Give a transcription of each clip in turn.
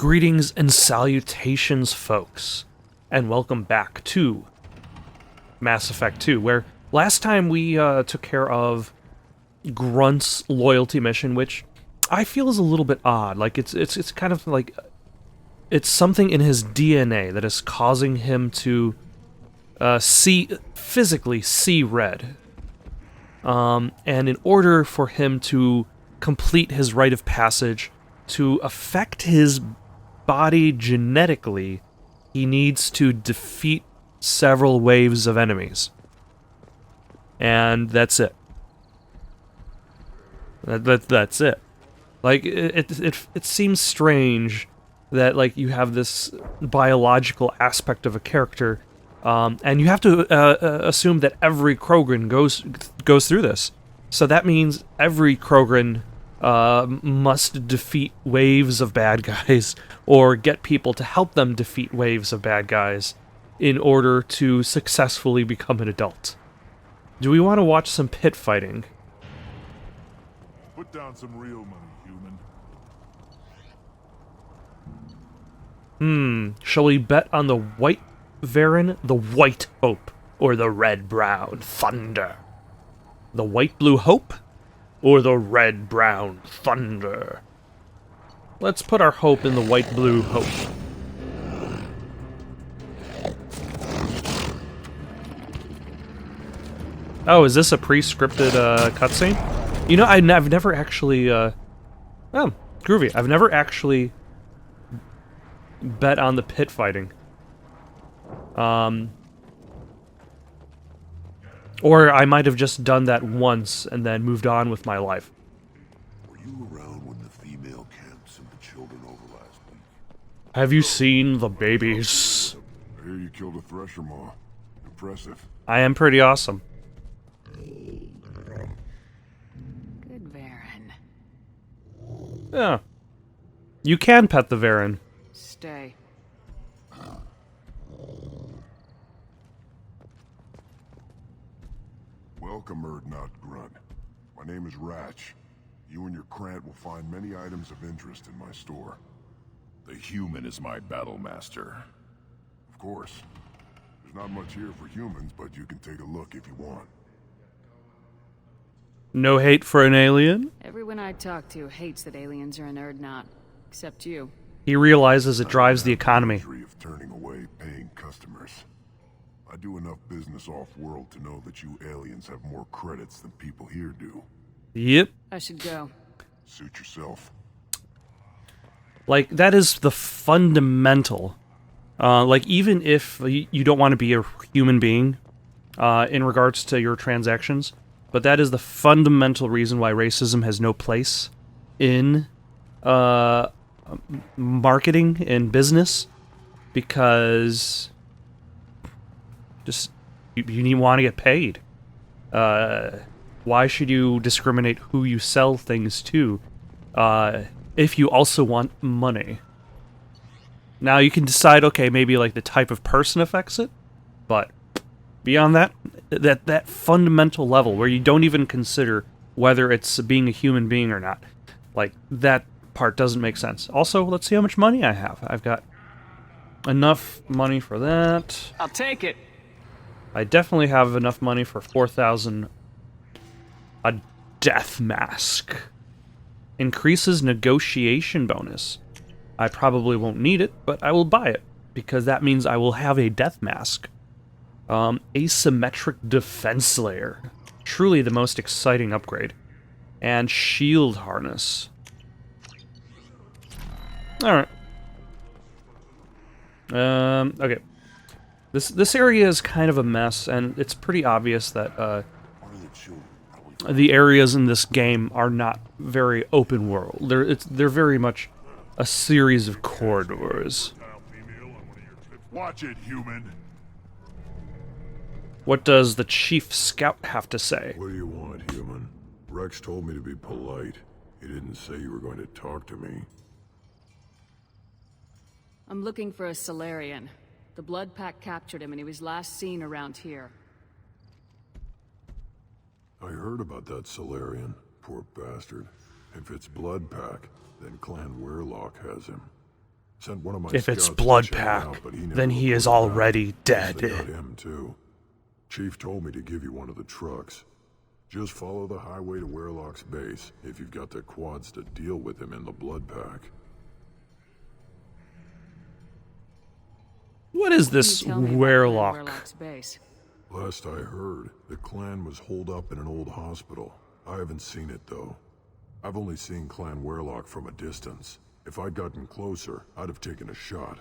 Greetings and salutations, folks, and welcome back to Mass Effect 2, where last time we took care of Grunt's loyalty mission, which I feel is a little bit odd. Like, it's kind of like, it's something in his DNA that is causing him to physically see red. And in order for him to complete his rite of passage, to affect his body genetically, he needs to defeat several waves of enemies. And that's it. That's it. Like, it seems strange that, like, you have this biological aspect of a character, and you have to assume that every Krogan goes through this. So that means every Krogan must defeat waves of bad guys, or get people to help them defeat waves of bad guys in order to successfully become an adult. Do we want to watch some pit fighting? Put down some real money, human. Shall we bet on the White Varen, the White Hope, or the Red-Brown Thunder? The White-Blue Hope, or the Red-Brown Thunder? Let's put our hope in the White-Blue Hope. Oh, is this a pre-scripted cutscene? You know, I've never actually, oh, groovy. I've never actually bet on the pit fighting. Or I might have just done that once and then moved on with my life. Were you around when the female camps and the children over last week? Have you seen the babies? I hear you killed a thresher maw. Impressive. I am pretty awesome. Good Varen. Yeah. You can pet the Varen. Stay. Welcome, Erdnot Grunt. My name is Ratch. You and your Krant will find many items of interest in my store. The human is my battle master. Of course. There's not much here for humans, but you can take a look if you want. No hate for an alien? Everyone I talk to hates that aliens are an Erdnot. Except you. He realizes it drives the economy. Of turning away paying customers. I do enough business off-world to know that you aliens have more credits than people here do. Yep. I should go. Suit yourself. Like, that is the fundamental. Like, even if you don't want to be a human being, in regards to your transactions, but that is the fundamental reason why racism has no place in, marketing and business, because just you want to get paid. Why should you discriminate who you sell things to if you also want money? Now you can decide, okay, maybe like the type of person affects it, but beyond that, that fundamental level where you don't even consider whether it's being a human being or not, like, that part doesn't make sense. Also, let's see how much money I have. I've got enough money for that. I'll take it. I definitely have enough money for 4,000. A death mask. Increases negotiation bonus. I probably won't need it, but I will buy it, because that means I will have a death mask. Asymmetric defense layer. Truly the most exciting upgrade. And shield harness. Alright. Okay. This area is kind of a mess, and it's pretty obvious that the areas in this game are not very open world. They're very much a series of corridors. Watch it, human. What does the Chief Scout have to say? What do you want, human? Rex told me to be polite. He didn't say you were going to talk to me. I'm looking for a Solarian. The Blood Pack captured him and he was last seen around here. I heard about that Solarian. Poor bastard. If it's Blood Pack, then Clan Weirlock has him. Sent one of my If it's scouts to Blood check it Pack, out, but he never then he is reported back. already Guess they got dead. him too. Chief told me to give you one of the trucks. Just follow the highway to Werlock's base if you've got the quads to deal with him in the Blood Pack. What is What can this you tell me about Werlock? Werlock's base? Last I heard, the clan was holed up in an old hospital. I haven't seen it though. I've only seen Clan Werlock from a distance. If I'd gotten closer, I'd have taken a shot.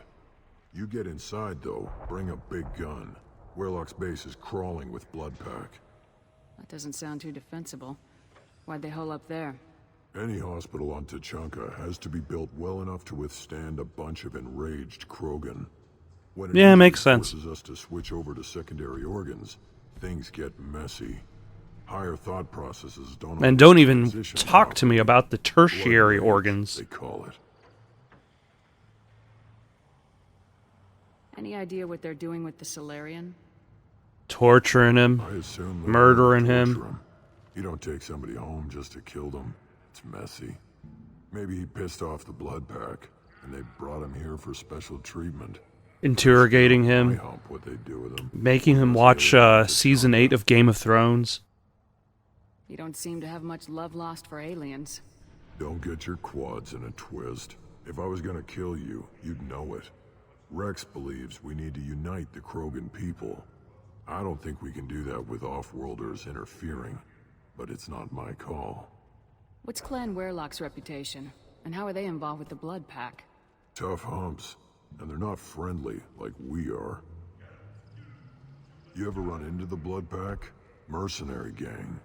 You get inside though, bring a big gun. Werlock's base is crawling with Blood Pack. That doesn't sound too defensible. Why'd they hole up there? Any hospital on Tachanka has to be built well enough to withstand a bunch of enraged Krogan. When it Yeah, usually makes sense. forces us to switch over to secondary organs, things get messy. Higher thought processes don't. And always don't even transition talk to me properly. about the tertiary Blood rage, organs. they call it. Any idea what they're doing with the Solarian? Torturing him. I assume they're Murdering gonna him. torture You don't take somebody home just to kill them. It's messy. Maybe he pissed off the Blood Pack, and they brought him here for special treatment. Interrogating I him. hope what they do with him. Making him watch Season 8 of Game of Thrones. You don't seem to have much love lost for aliens. Don't get your quads in a twist. If I was gonna kill you, you'd know it. Rex believes we need to unite the Krogan people. I don't think we can do that with off-worlders interfering, but it's not my call. What's Clan Werlock's reputation? And how are they involved with the Blood Pack? Tough humps, and they're not friendly like we are. You ever run into the Blood Pack? Mercenary gang.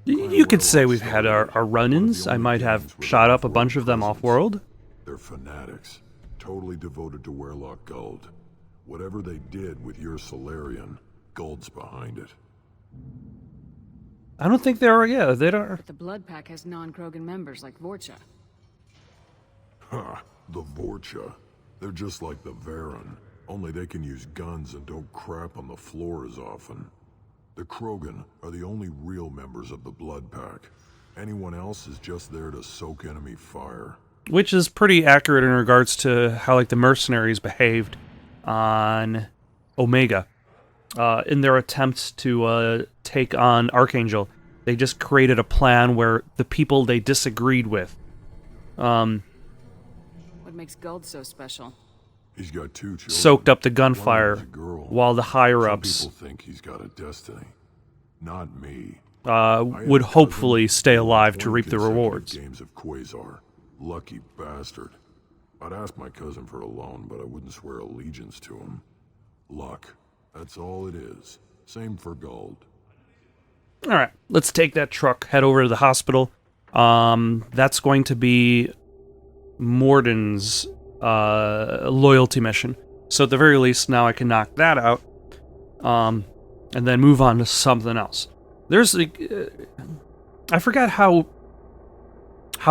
You could say we've had our run-ins. I might have shot up a bunch of them off-world. They're fanatics, totally devoted to Werlock Guld. Whatever they did with your Solarian, Guld's behind it. I don't think they are, yeah, they don't. But the Blood Pack has non-Krogan members like Vorcha. Ha! The Vorcha. They're just like the Varen, only they can use guns and don't crap on the floor as often. The Krogan are the only real members of the Blood Pack. Anyone else is just there to soak enemy fire. Which is pretty accurate in regards to how, like, the mercenaries behaved on Omega. In their attempts to take on Archangel, they just created a plan where the people they disagreed with. What makes Guld so special? He's got 2 children. Soaked up the One gunfire of them's a girl. while the Some higher-ups people think he's got a destiny. Not me. would hopefully stay alive to reap the rewards. Games of Quasar. Lucky bastard. I'd ask my cousin for a loan, but I wouldn't swear allegiance to him. Luck. That's all it is. Same for Guld. All right, let's take that truck, head over to the hospital. That's going to be Mordin's loyalty mission. So at the very least, now I can knock that out, and then move on to something else. There's like, I forgot how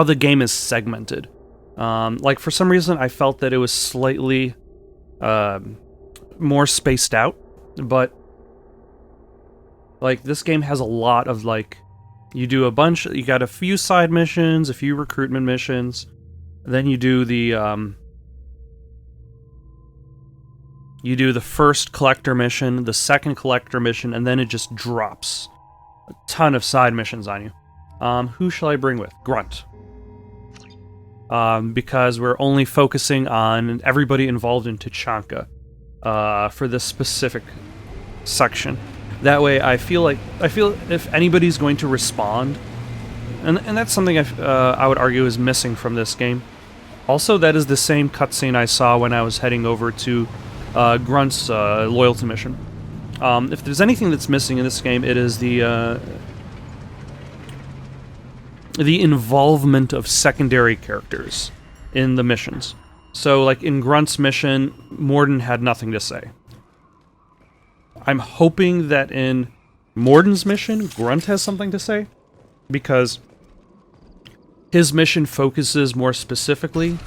the game is segmented. Like for some reason, I felt that it was slightly more spaced out, but like this game has a lot of like, you do a bunch, you got a few side missions, a few recruitment missions, then you do the first collector mission, the second collector mission, and then it just drops a ton of side missions on you. Who shall I bring with? Grunt. Because we're only focusing on everybody involved in Tachanka for this specific section. That way, I feel if anybody's going to respond, and that's something I would argue is missing from this game. Also, that is the same cutscene I saw when I was heading over to Grunt's loyalty mission. If there's anything that's missing in this game, it is the involvement of secondary characters in the missions. So, like in Grunt's mission, Mordin had nothing to say. I'm hoping that in Mordin's mission, Grunt has something to say, because his mission focuses more specifically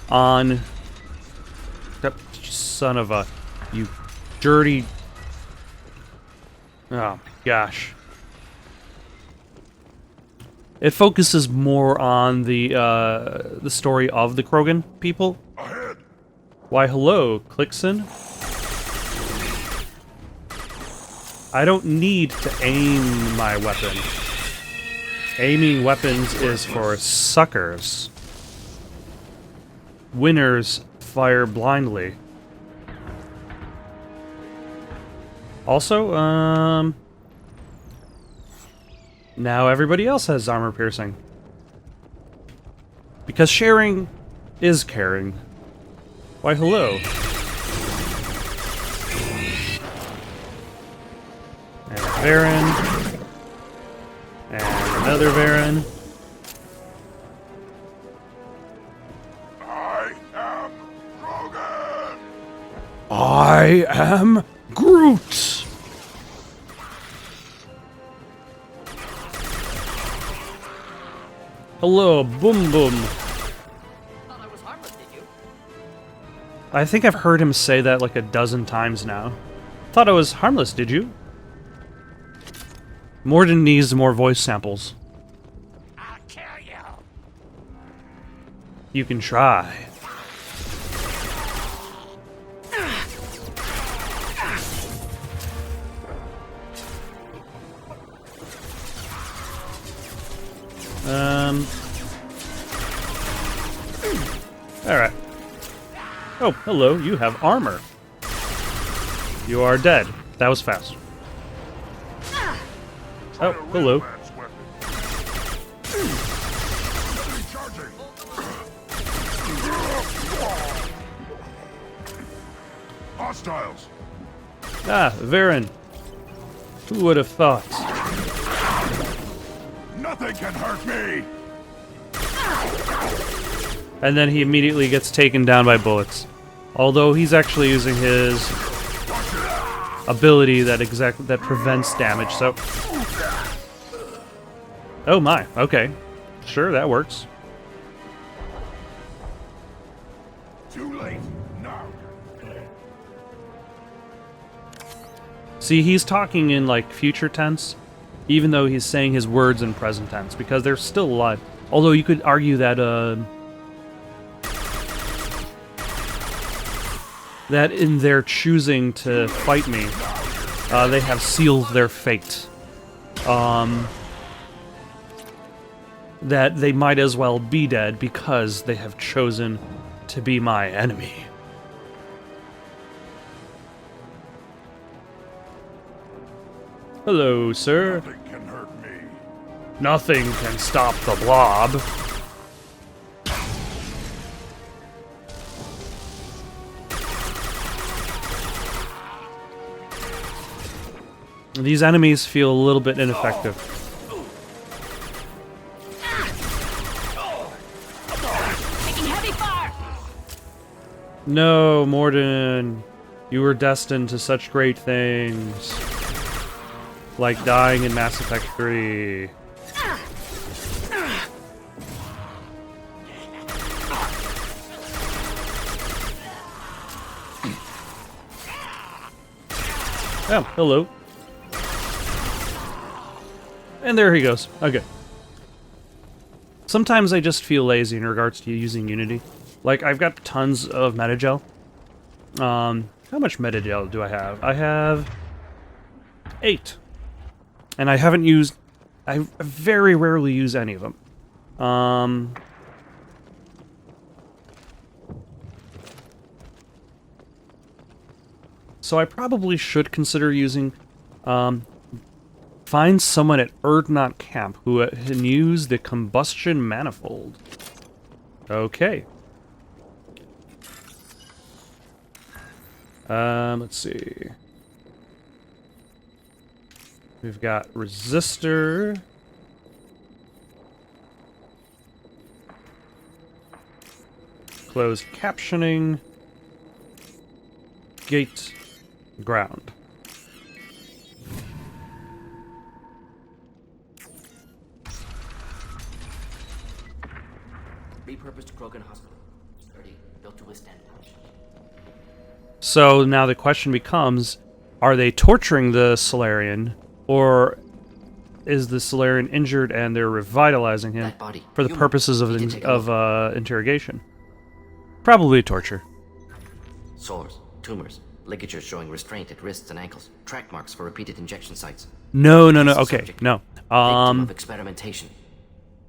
on... Son of a... You dirty... Oh my gosh. It focuses more on the story of the Krogan people. Ahead! Why, hello, Clickson. I don't need to aim my weapon. Aiming weapons is for suckers. Winners fire blindly. Also, now everybody else has armor piercing. Because sharing is caring. Why, hello. And a Varan. And another Varan. I am Grogan! I am Groot! Hello, Boom Boom. Thought I was harmless, did you? I think I've heard him say that like a dozen times now. Thought I was harmless, did you? Mordin needs more voice samples. I'll kill you. You can try. Alright. Oh, hello, you have armor. You are dead. That was fast. Oh, hello. Hostiles! Ah, Varan. Who would have thought? Nothing can hurt me! And then he immediately gets taken down by bullets. Although he's actually using his ability that prevents damage, so... Oh my, okay. Sure, that works. Too late. Now. See, he's talking in, like, future tense, even though he's saying his words in present tense, because they're still alive. Although you could argue that, that in their choosing to fight me, they have sealed their fate. That they might as well be dead because they have chosen to be my enemy. Hello, sir. Nothing can hurt me. Nothing can stop the blob. These enemies feel a little bit ineffective. Taking heavy fire! No, Mordin. You were destined to such great things. Like dying in Mass Effect 3. Oh, hello. And there he goes. Okay. Sometimes I just feel lazy in regards to using Unity. Like, I've got tons of metagel. How much metagel do I have? I have 8. And I haven't used... I very rarely use any of them. So I probably should consider using... find someone at Erdnot Camp who can use the combustion manifold. Okay. Let's see. We've got resistor. Closed captioning. Gate. Ground. Repurposed Krogan Hospital. Sturdy, built to withstand punch. So now the question becomes, are they torturing the Solarian, or is the Solarian injured and they're revitalizing him That body. for the Human. purposes of Need to take a look. interrogation? Probably torture. Sores, tumors, ligatures showing restraint at wrists and ankles, track marks for repeated injection sites. No. Okay, Subject, no. Victim of experimentation.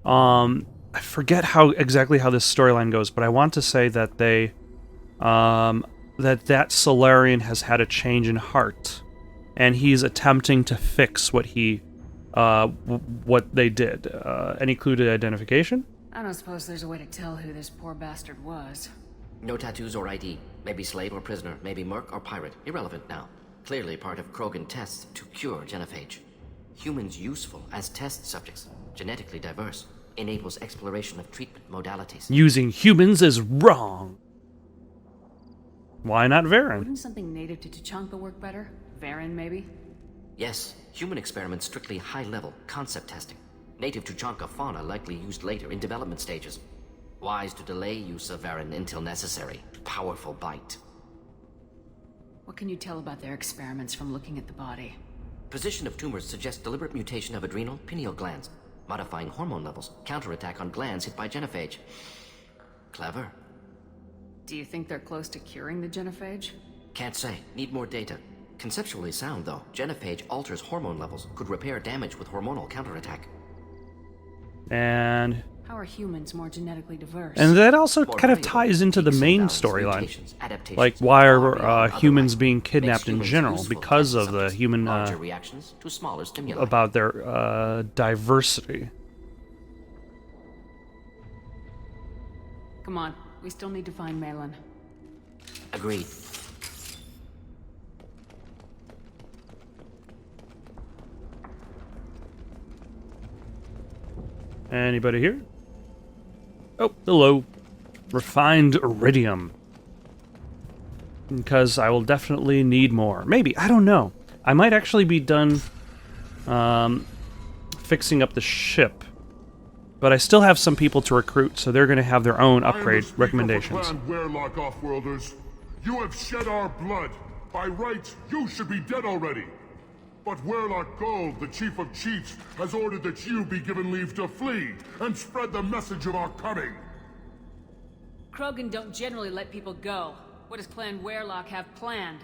I forget exactly how this storyline goes, but I want to say that they, that Solarian has had a change in heart, and he's attempting to fix what what they did. Any clue to identification? I don't suppose there's a way to tell who this poor bastard was. No tattoos or ID. Maybe slave or prisoner, maybe merc or pirate. Irrelevant now. Clearly part of Krogan tests to cure genophage. Humans useful as test subjects. Genetically diverse. Enables exploration of treatment modalities. Using humans is wrong. Why not Varen? Wouldn't something native to Tuchanka work better? Varen, maybe? Yes, human experiments strictly high-level concept testing. Native Tuchanka fauna likely used later in development stages. Wise to delay use of Varen until necessary. Powerful bite. What can you tell about their experiments from looking at the body? Position of tumors suggests deliberate mutation of adrenal, pineal glands, modifying hormone levels, counterattack on glands hit by genophage. Clever. Do you think they're close to curing the genophage? Can't say. Need more data. Conceptually sound, though. Genophage alters hormone levels, could repair damage with hormonal counterattack. And How are humans more genetically diverse? that also More kind of valuable. ties into the Peaks and main valleys, storyline. mutations, adaptations, Like, why far are beyond humans otherwise. being Makes kidnapped in humans general? useful Because test of the subjects. human, Larger reactions to smaller stimuli. about their diversity. Come on, we still need to find Malin. Agreed. Anybody here? Oh, hello. Refined iridium. Because I will definitely need more. Maybe, I don't know. I might actually be done fixing up the ship. But I still have some people to recruit, so they're going to have their own upgrade recommendations. Clan Werelock Offworlders. You have shed our blood. By rights, you should be dead already. But Werelock Gold, the Chief of Chiefs, has ordered that you be given leave to flee and spread the message of our coming. Krogan don't generally let people go. What does Clan Werelock have planned?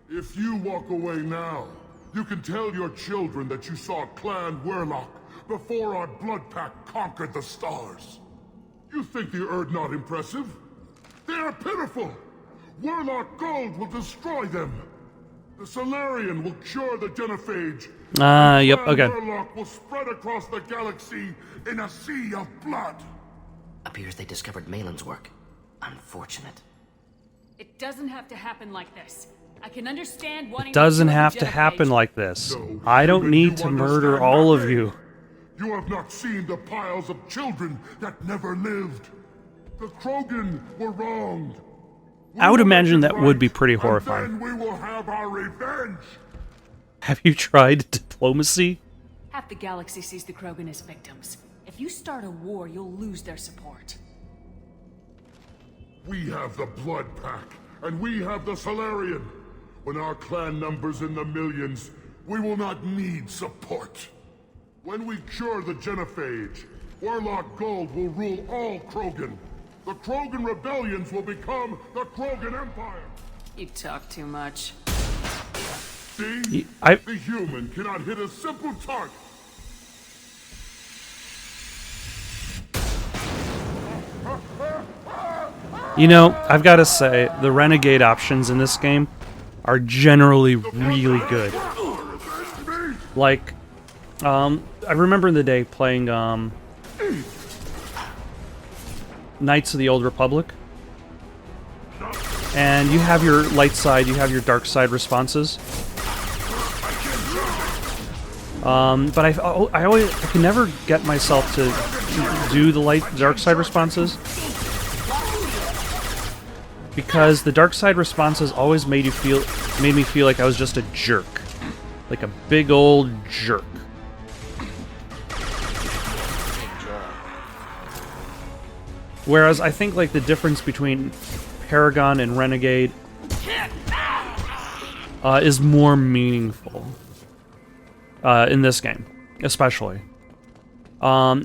If you walk away now, you can tell your children that you saw Clan Werelock before our blood pack conquered the stars. You think the Erd not impressive? They are pitiful! Werelock Gold will destroy them! The Solarian will cure the genophage. Yep, Clan okay. Werelock will spread across the galaxy in a sea of blood. Appears they discovered Malin's work. Unfortunate. It doesn't have to happen like this. I can understand wanting Doesn't to kill the have to happen genophage. like this. No, I don't human, need you to murder understand all of nothing. you. You have not seen the piles of children that never lived. The Krogan were wronged. We I would will imagine make it that would be right, pretty and horrifying. then we will have our revenge. Have you tried diplomacy? Half the galaxy sees the Krogan as victims. If you start a war, you'll lose their support. We have the Blood Pack, and we have the Solarian. When our clan numbers in the millions, we will not need support. When we cure the genophage, Werelock Gold will rule all Krogan. The Krogan rebellions will become the Krogan Empire. You talk too much. See? I- The human cannot hit a simple target. You know, I've got to say, the renegade options in this game are generally really good. Like, I remember in the day playing, Knights of the Old Republic. And you have your light side, you have your dark side responses. But I can never get myself to do the dark side responses. Because the dark side responses always made me feel like I was just a jerk. Like a big old jerk. Whereas I think like the difference between Paragon and Renegade is more meaningful in this game, especially.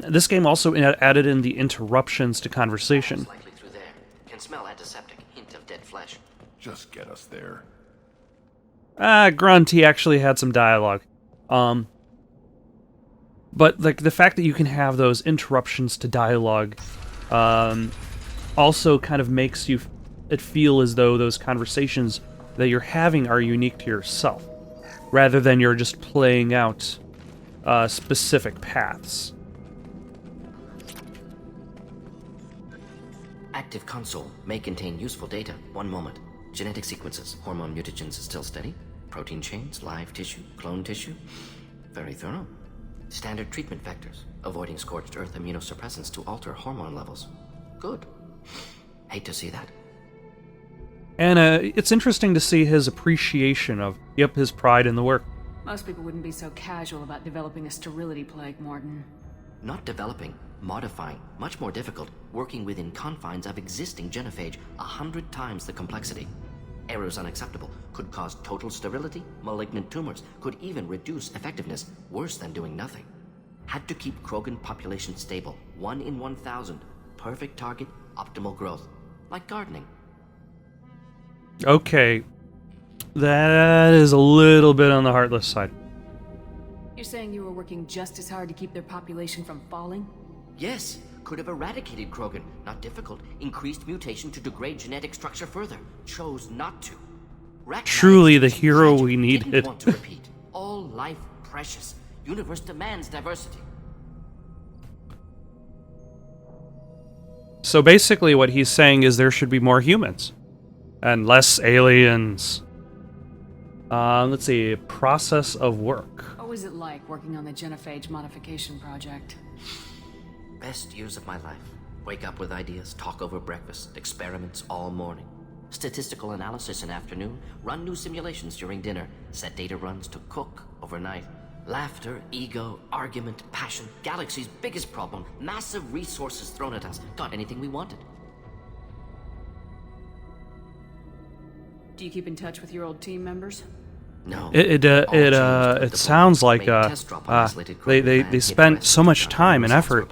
This game also added in the interruptions to conversation. Likely through there. Can smell antiseptic. Hint of dead flesh. Just get us there. Grunt, he actually had some dialogue. But like the fact that you can have those interruptions to dialogue also kind of makes it feel as though those conversations that you're having are unique to yourself, rather than you're just playing out specific paths. Active console may contain useful data. One moment. Genetic sequences. Hormone mutagens still steady. Protein chains, live tissue, clone tissue. Very thorough. Standard treatment vectors. Avoiding scorched earth immunosuppressants to alter hormone levels. Good. Hate to see that. And it's interesting to see his appreciation of, his pride in the work. Most people wouldn't be so casual about developing a sterility plague, Mordin. Not developing, modifying, much more difficult, working within confines of existing genophage, 100 times the complexity. Errors unacceptable, could cause total sterility, malignant tumors, could even reduce effectiveness, worse than doing nothing. Had to keep Krogan population stable, 1 in 1,000, perfect target, optimal growth, like gardening. Okay, that is a little bit on the heartless side. You're saying you were working just as hard to keep their population from falling? Yes, could have eradicated Krogan, not difficult, increased mutation to degrade genetic structure further, chose not to. Truly the hero we Didn't needed. want to repeat. All life precious. Universe demands diversity. So basically what he's saying is there should be more humans. And less aliens. Let's see, process of work. What was it like working on the genophage modification project? Best years of my life. Wake up with ideas, talk over breakfast, experiments all morning. Statistical analysis in afternoon, run new simulations during dinner, set data runs to cook overnight. Laughter, ego, argument, passion, galaxy's biggest problem, massive resources thrown at us. Got anything we wanted. Do you keep in touch with your old team members? No. It sounds like they spent so much time and effort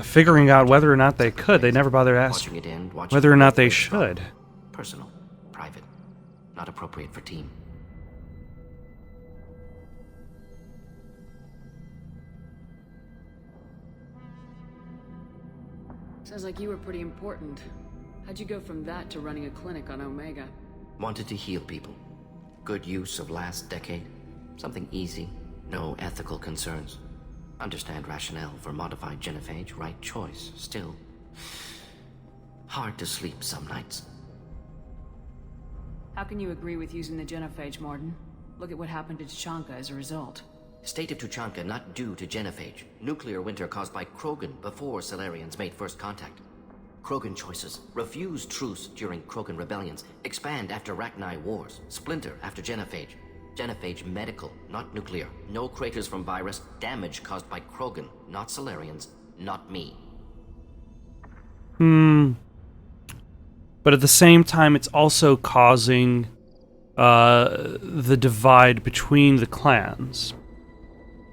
figuring out whether or not they could. They never bothered to ask whether or not they should. Personal, private, not appropriate for team. Sounds like you were pretty important. How'd you go from that to running a clinic on Omega? Wanted to heal people. Good use of last decade. Something easy, no ethical concerns. Understand rationale for modified genophage, right choice, still. Hard to sleep some nights. How can you agree with using the genophage, Mordin? Look at what happened to Tuchanka as a result. State of Tuchanka not due to genophage. Nuclear winter caused by Krogan before Salarians made first contact. Krogan choices. Refuse truce during Krogan rebellions. Expand after Rachni wars. Splinter after genophage. Genophage medical, not nuclear. No craters from virus. Damage caused by Krogan, not Salarians, not me. But at the same time, it's also causing the divide between the clans.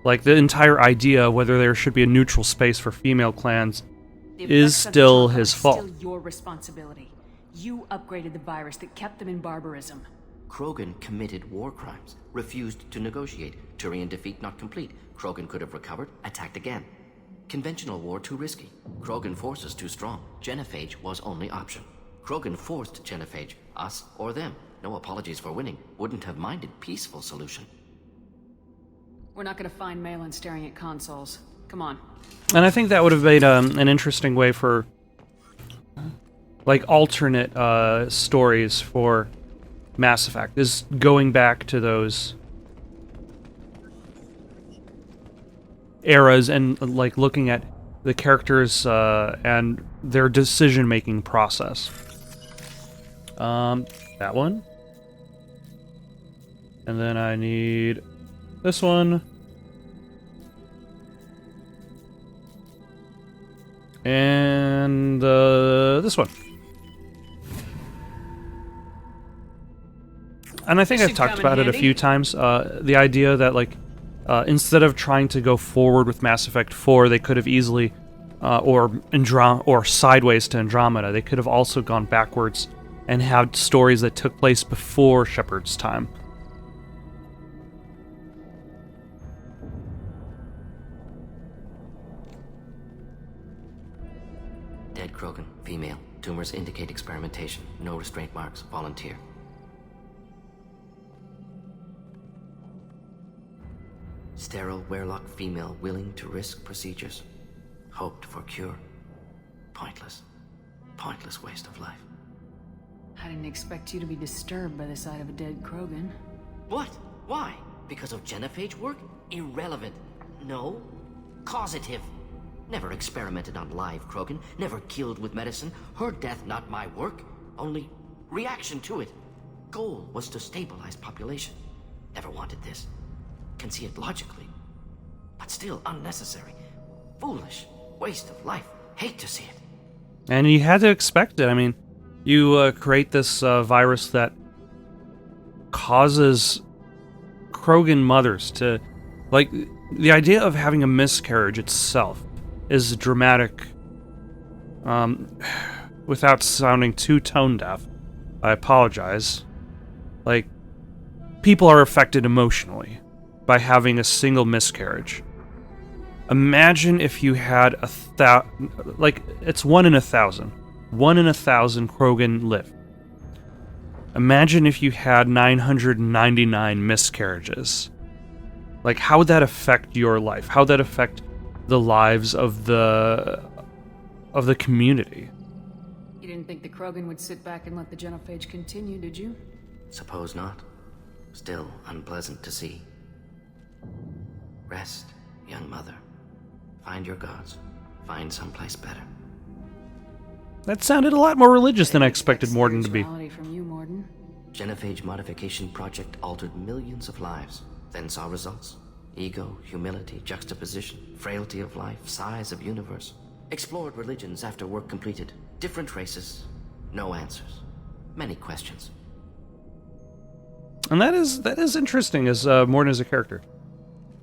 Like, the entire idea of whether there should be a neutral space for female clans is still his fault. Still your responsibility. You upgraded the virus that kept them in barbarism. Krogan committed war crimes. Refused to negotiate. Turian defeat not complete. Krogan could have recovered, attacked again. Conventional war too risky. Krogan forces too strong. Genophage was only option. Krogan forced genophage. Us or them. No apologies for winning. Wouldn't have minded peaceful solution. We're not gonna find Malin staring at consoles. Come on. And I think that would have made an interesting way for, like, alternate stories for Mass Effect, is going back to those eras and, like, looking at the characters and their decision-making process. That one. And then I need this one. And this one. And I think I've talked about it a few times. The idea that, like, instead of trying to go forward with Mass Effect 4, they could have easily, or sideways to Andromeda, they could have also gone backwards and have stories that took place before Shepard's time. Dead Krogan, female. Tumors indicate experimentation. No restraint marks. Volunteer. Sterile Werelock female willing to risk procedures. Hoped for cure. Pointless. Pointless waste of life. I didn't expect you to be disturbed by the sight of a dead Krogan. What? Why? Because of genophage work? Irrelevant. No. Causative. Never experimented on live Krogan. Never killed with medicine. Her death not my work. Only reaction to it. Goal was to stabilize population. Never wanted this. Can see it logically. But still unnecessary. Foolish. Waste of life. Hate to see it. And you had to expect it. I mean, you create this virus that causes Krogan mothers to... Like, the idea of having a miscarriage itself is dramatic. Without sounding too tone-deaf, I apologize. Like, people are affected emotionally by having a single miscarriage. Imagine if you had like, it's 1 in 1,000. 1 in 1,000 Krogan live. Imagine if you had 999 miscarriages. Like, how would that affect your life? How would that affect the lives of the community? You didn't think the Krogan would sit back and let the genophage continue, did you? Suppose not. Still unpleasant to see. Rest, young mother. Find your gods. Find someplace better. That sounded a lot more religious than I expected Mordin to be. Spirituality from you, Mordin. Genophage modification project altered millions of lives. Then saw results. Ego, humility, juxtaposition, frailty of life, size of universe. Explored religions after work completed. Different races. No answers. Many questions. And that is interesting as Mordin as a character.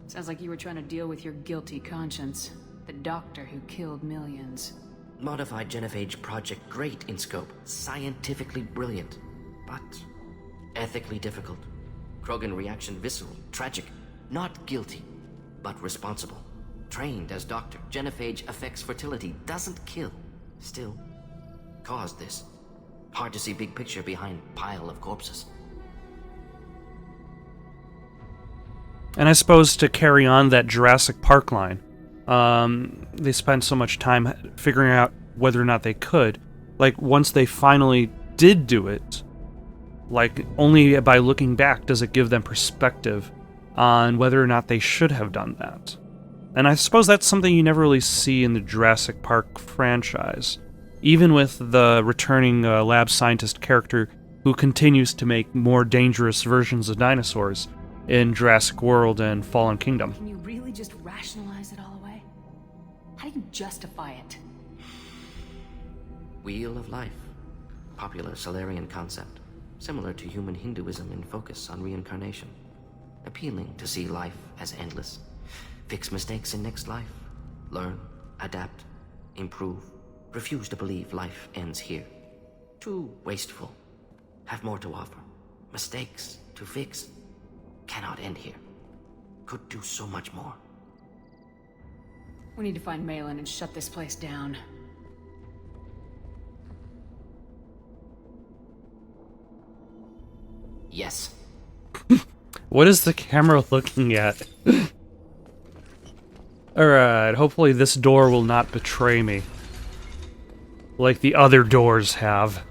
Sounds like you were trying to deal with your guilty conscience. The doctor who killed millions. Modified genophage project great in scope. Scientifically brilliant. But ethically difficult. Krogan reaction visceral, tragic. Not guilty, but responsible. Trained as doctor. Genophage affects fertility. Doesn't kill. Still, caused this. Hard to see big picture behind pile of corpses. And I suppose to carry on that Jurassic Park line, they spent so much time figuring out whether or not they could. Like, once they finally did do it, like, only by looking back does it give them perspective on whether or not they should have done that. And I suppose that's something you never really see in the Jurassic Park franchise. Even with the returning lab scientist character who continues to make more dangerous versions of dinosaurs in Jurassic World and Fallen Kingdom. Can you really just rationalize it all away? How do you justify it? Wheel of life. Popular Solarian concept. Similar to human Hinduism in focus on reincarnation. Appealing to see life as endless. Fix mistakes in next life. Learn, adapt, improve. Refuse to believe life ends here. Too wasteful. Have more to offer. Mistakes to fix. Cannot end here. Could do so much more. We need to find Malin and shut this place down. Yes. What is the camera looking at? Alright, hopefully this door will not betray me. Like the other doors have.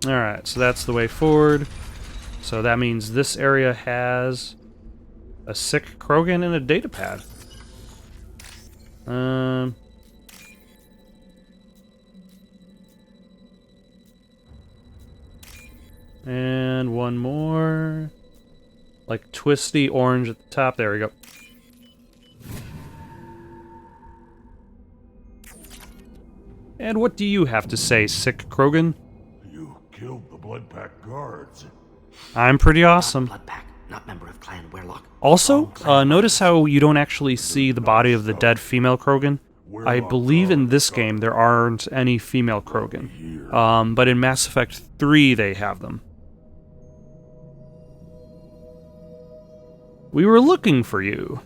Alright, so that's the way forward. So that means this area has a sick Krogan and a datapad. And one more. Like twisty orange at the top. There we go. And what do you have to say, sick Krogan? You killed the Blood Pack guards. I'm pretty awesome. Blood pack, not member of Clan Werelock. Also, notice how you don't actually see the body of the dead female Krogan I believe in this game there aren't any female Krogan. But in Mass Effect 3 they have them. We were looking for you.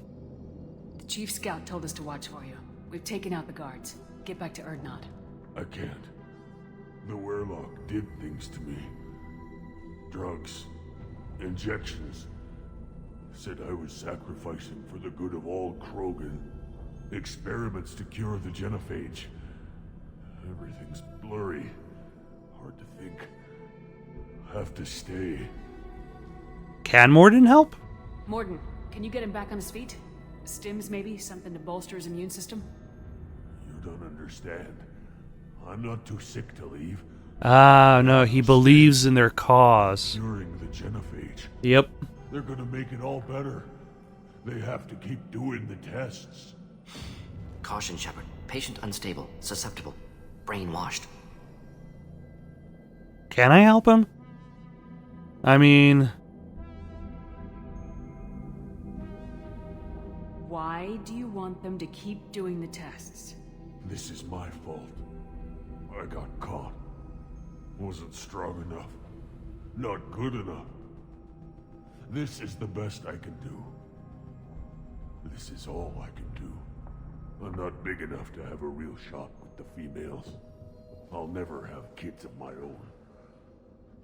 The Chief Scout told us to watch for you. We've taken out the guards. Get back to Erdnot. I can't. The Werlock did things to me. Drugs. Injections. Said I was sacrificing for the good of all Krogan. Experiments to cure the genophage. Everything's blurry. Hard to think. Have to stay. Can Mordin help? Mordin, can you get him back on his feet? Stims, maybe? Something to bolster his immune system? You don't understand. I'm not too sick to leave. Ah, no, he believes in their cause. Curing the genophage. Yep. They're gonna make it all better. They have to keep doing the tests. Caution, Shepard. Patient unstable, susceptible, brainwashed. Can I help him? I mean... Why do you want them to keep doing the tests? This is my fault. I got caught. Wasn't strong enough. Not good enough. This is the best I can do. This is all I can do. I'm not big enough to have a real shot with the females. I'll never have kids of my own.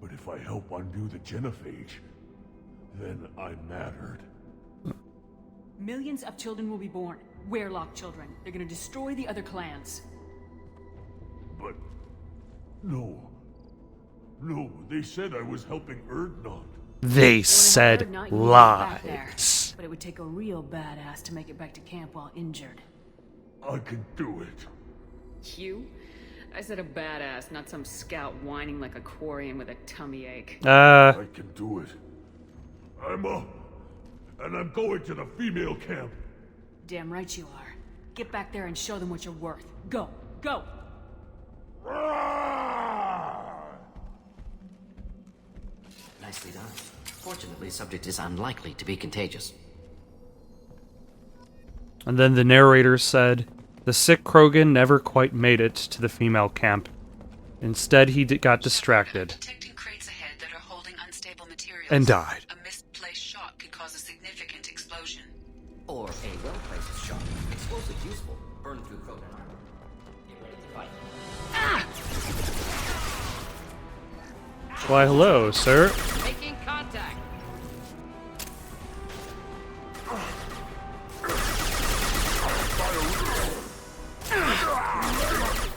But if I help undo the genophage, then I mattered. Millions of children will be born. Werlock children. They're gonna destroy the other clans. But... No. No, they said I was helping Erdnot. They said Erdnot, you can get back there. lies. But it would take a real badass to make it back to camp while injured. I can do it. You? I said a badass, not some scout whining like a Quarian with a tummy ache. I can do it. I'm up. And I'm going to the female camp. Damn right you are. Get back there and show them what you're worth. Go! Go! Nicely done. Fortunately, subject is unlikely to be contagious. And then the narrator said, the sick Krogan never quite made it to the female camp. Instead, he got distracted. Detecting crates ahead that are holding unstable materials. And died. A misplaced shot could cause a significant explosion. Or a well-placed shot. Explosive useful. Burn through Krogan armor. Get ready to fight. Why, hello, sir. Making contact!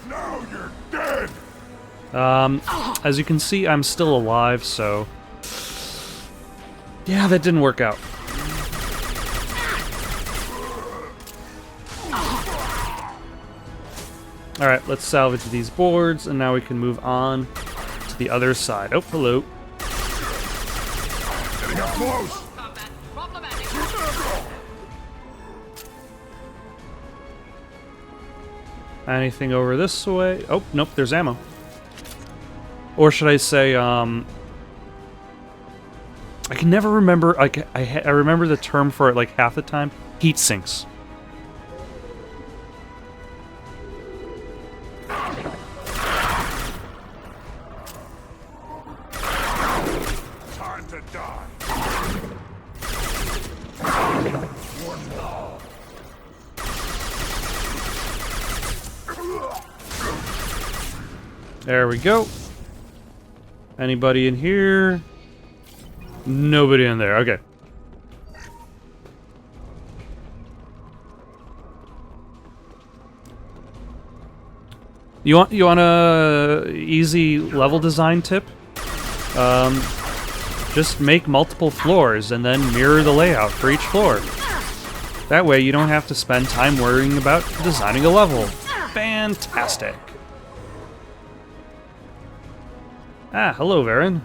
Now you're dead! As you can see, I'm still alive, so... Yeah, that didn't work out. Alright, let's salvage these boards, and now we can move on to the other side. Oh, hello. Getting up close! Combat problematic. Anything over this way? Oh, nope, there's ammo. Or should I say, I can never remember, like, I remember the term for it, like, half the time. Heat sinks. Time to die. There we go. Anybody in here? Nobody in there. Okay. You want a easy level design tip? Just make multiple floors and then mirror the layout for each floor. That way you don't have to spend time worrying about designing a level. Fantastic. Ah, hello, Varen.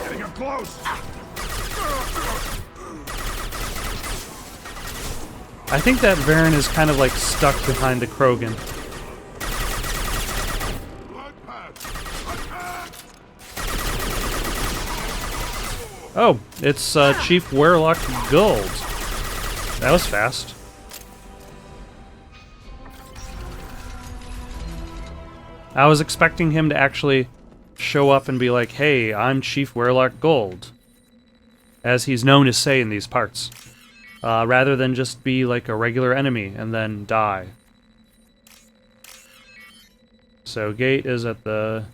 Getting up close! I think that Varen is kind of like stuck behind the Krogan. Blood path! Attack! Oh, it's Chief Warlock Gold. That was fast. I was expecting him to actually show up and be like, "Hey, I'm Chief Warlock Gold," as he's known to say in these parts, rather than just be like a regular enemy and then die. So gate is at the...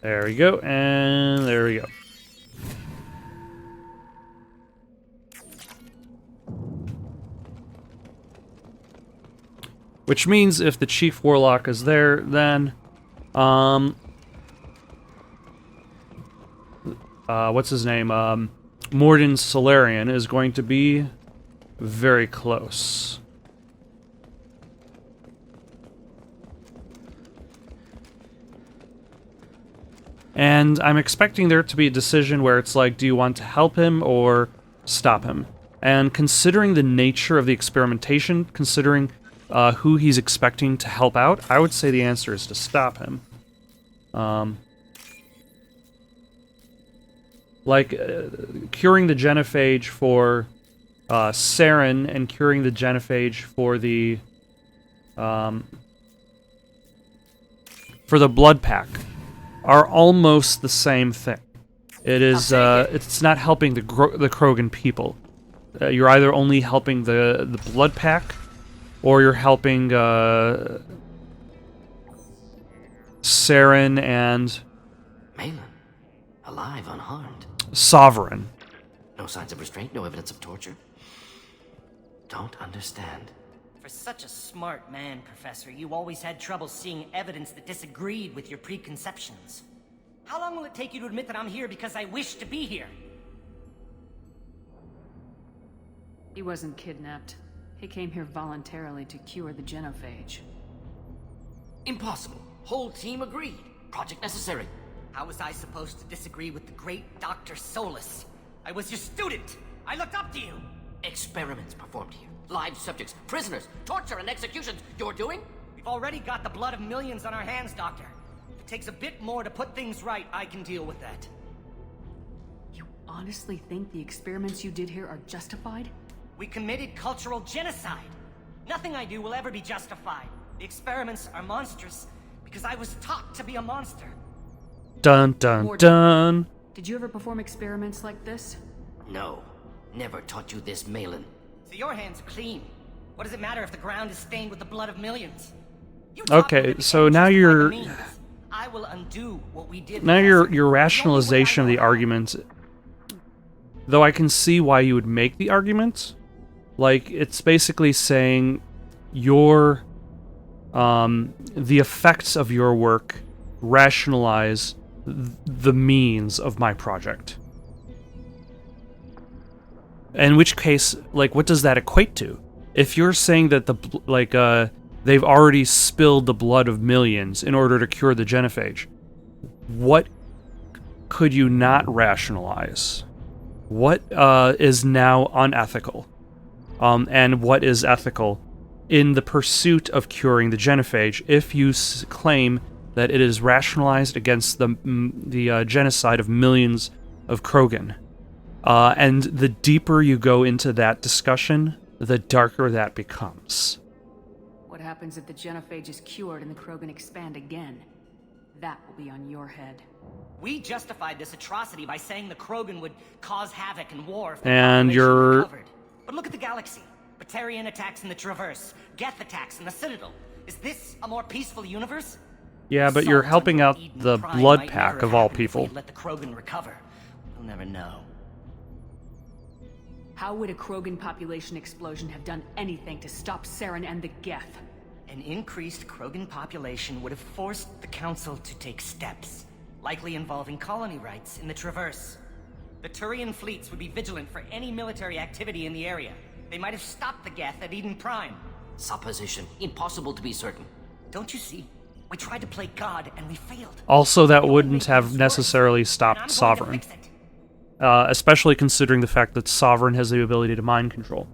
There we go, and there we go. Which means if the Chief Warlock is there, then, what's his name? Mordin Solarian is going to be very close. And I'm expecting there to be a decision where it's like, do you want to help him or stop him? And considering the nature of the experimentation, considering who he's expecting to help out, I would say the answer is to stop him. Curing the genophage for Saren and curing the genophage for the blood pack are almost the same thing. It is it's not helping the Krogan people. You're either only helping the blood pack, or you're helping Saren and Malin, alive, unharmed. Sovereign. No signs of restraint, no evidence of torture. Don't understand. For such a smart man, Professor, you always had trouble seeing evidence that disagreed with your preconceptions. How long will it take you to admit that I'm here because I wish to be here? He wasn't kidnapped. He came here voluntarily to cure the genophage. Impossible. Whole team agreed. Project necessary. How was I supposed to disagree with the great Dr. Solus? I was your student! I looked up to you! Experiments performed here. Live subjects, prisoners, torture and executions. You're doing? We've already got the blood of millions on our hands, Doctor. If it takes a bit more to put things right, I can deal with that. You honestly think the experiments you did here are justified? We committed cultural genocide. Nothing I do will ever be justified. The experiments are monstrous because I was taught to be a monster. Dun dun Mordin, dun. did you ever perform experiments like this? No. Never taught you this, Malin. So your hands are clean. What does it matter if the ground is stained with the blood of millions? You Okay, so now you're... I will undo what we did. Now your rationalization of the argument... Though I can see why you would make the argument, like, it's basically saying your... the effects of your work rationalize the means of my project. In which case, like, what does that equate to? If you're saying that they've already spilled the blood of millions in order to cure the genophage, what could you not rationalize? What is now unethical? And what is ethical in the pursuit of curing the genophage if you claim that it is rationalized against the genocide of millions of Krogan? And the deeper you go into that discussion, the darker that becomes. What happens if the genophage is cured and the Krogan expand again? That will be on your head. We justified this atrocity by saying the Krogan would cause havoc and war if the And population you're... recovered. But look at the galaxy. Batarian attacks in the Traverse, Geth attacks in the Citadel. Is this a more peaceful universe? Yeah, but you're helping out the blood pack of all people. Let the Krogan recover. We'll never know. How would a Krogan population explosion have done anything to stop Saren and the Geth? An increased Krogan population would have forced the Council to take steps, likely involving colony rights in the Traverse. The Turian fleets would be vigilant for any military activity in the area. They might have stopped the Geth at Eden Prime. Supposition. Impossible to be certain. Don't you see? We tried to play God and we failed. Also, that wouldn't have necessarily stopped Sovereign. Especially considering the fact that Sovereign has the ability to mind control.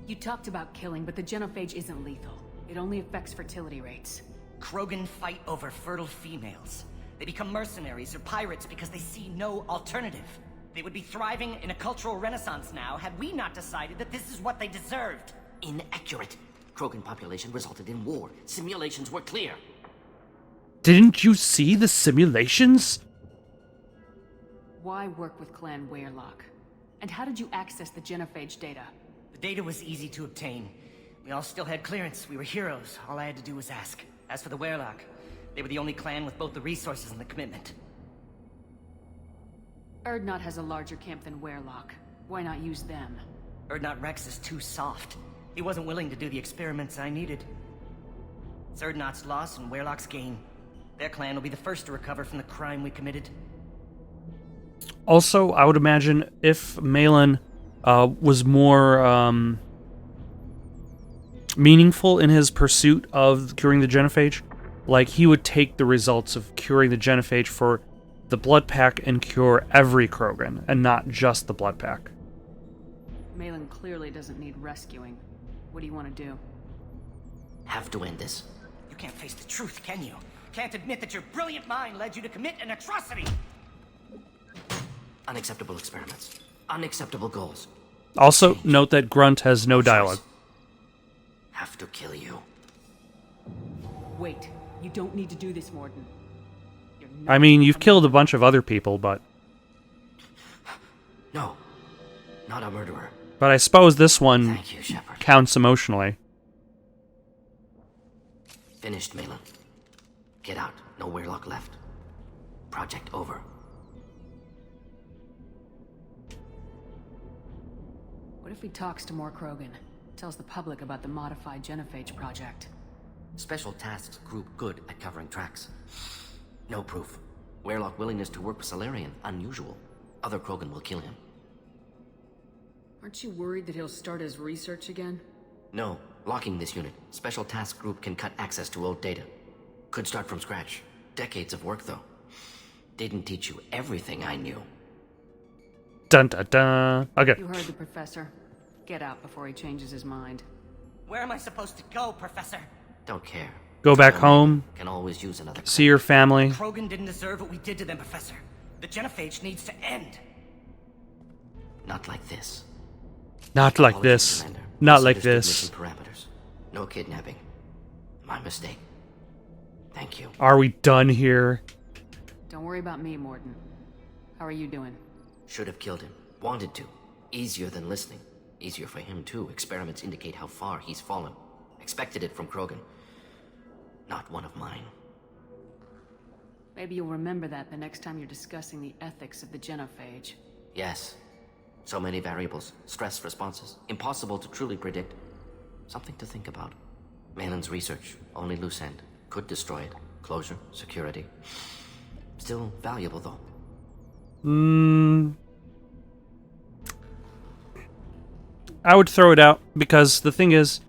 You talked about killing, but the genophage isn't lethal. It only affects fertility rates. Krogan fight over fertile females. They become mercenaries or pirates because they see no alternative. They would be thriving in a cultural renaissance now had we not decided that this is what they deserved. Inaccurate. Krogan population resulted in war. Simulations were clear. Didn't you see the simulations? Why work with Clan Weyrloc? And how did you access the genophage data? The data was easy to obtain. We all still had clearance. We were heroes. All I had to do was ask. As for the Weyrloc, they were the only clan with both the resources and the commitment. Urdnot has a larger camp than Weyrloc. Why not use them? Urdnot Rex is too soft. He wasn't willing to do the experiments I needed. It's Urdnot's loss and Weyrloc's gain. Their clan will be the first to recover from the crime we committed. Also, I would imagine if Malin was more meaningful in his pursuit of curing the genophage, like he would take the results of curing the genophage for the blood pack and cure every Krogan, and not just the blood pack. Malin clearly doesn't need rescuing. What do you want to do? Have to end this. You can't face the truth, can you? Can't admit that your brilliant mind led you to commit an atrocity! Unacceptable experiments. Unacceptable goals. Also, note that Grunt has no dialogue. Have to kill you. Wait, you don't need to do this, Mordin. You're I mean, you've killed a bunch of other people, but No. Not a murderer. I suppose this one Thank you, Shepard. counts emotionally. Finished, Malin. Get out. No Weyrloc left. Project over. What if he talks to more Krogan? Tells the public about the modified genophage project? Special tasks group good at covering tracks. No proof. Weyrloc willingness to work with Salarian. Unusual. Other Krogan will kill him. Aren't you worried that he'll start his research again? No. Locking this unit. Special task group can cut access to old data. Could start from scratch. Decades of work, though. Didn't teach you everything I knew. Dun dun dun. Okay. You heard the professor. Get out before he changes his mind. Where am I supposed to go, Professor? Don't care. Go back home. Can always use another. See your family. Krogan didn't deserve what we did to them, Professor. The genophage needs to end. Not like this. Not like Apologies, this. Commander. Not like Misunderstood this. mission parameters. No kidnapping. My mistake. Thank you. Are we done here? Don't worry about me, Mordin. How are you doing? Should have killed him. Wanted to. Easier than listening. Easier for him, too. Experiments indicate how far he's fallen. Expected it from Krogan. Not one of mine. Maybe you'll remember that the next time you're discussing the ethics of the genophage. Yes. So many variables. Stress responses. Impossible to truly predict. Something to think about. Malin's research. Only loose end. Could destroy it. Closure. Security. Still valuable, though. I would throw it out, because the thing is,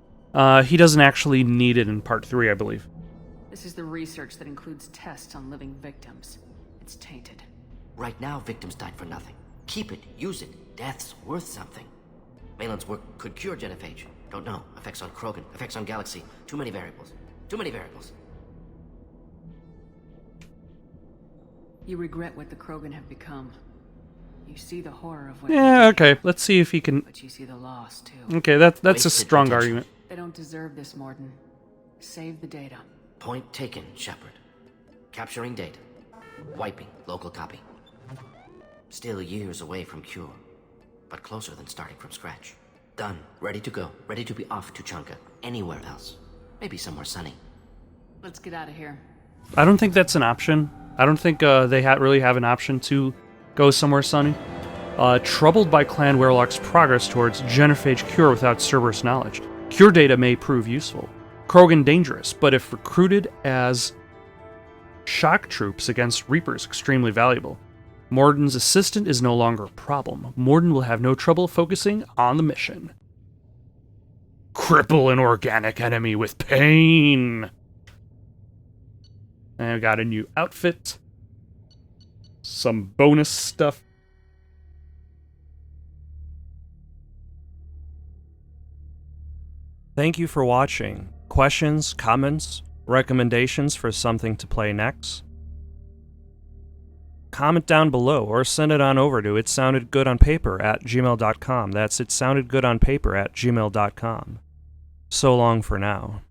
he doesn't actually need it in part 3, I believe. This is the research that includes tests on living victims. It's tainted. Right now, victims died for nothing. Keep it. Use it. Death's worth something. Malin's work could cure genophage. Don't know. Effects on Krogan. Effects on Galaxy. Too many variables. Too many variables. You regret what the Krogan have become. You see the horror of what Yeah, they did, okay. Let's see if he can... but you see the loss, too. Okay, that's a Wasted strong potential. argument. They don't deserve this, Mordin. Save the data. Point taken, Shepard. Capturing data. Wiping local copy. Still years away from cure, but closer than starting from scratch. Done. Ready to go. Ready to be off to Chanka. Anywhere else. Maybe somewhere sunny. Let's get out of here. I don't think that's an option. I don't think they really have an option to go somewhere sunny. Troubled by Clan Weyrloc's progress towards genophage cure without Cerberus knowledge. Cure data may prove useful. Krogan dangerous, but if recruited as shock troops against Reapers, extremely valuable. Mordin's assistant is no longer a problem. Mordin will have no trouble focusing on the mission. Cripple an organic enemy with pain. And I got a new outfit. Some bonus stuff. Thank you for watching. Questions, comments, recommendations for something to play next? comment down below or send it on over to itsoundedgoodonpaper@gmail.com. That's itsoundedgoodonpaper@gmail.com. So long for now.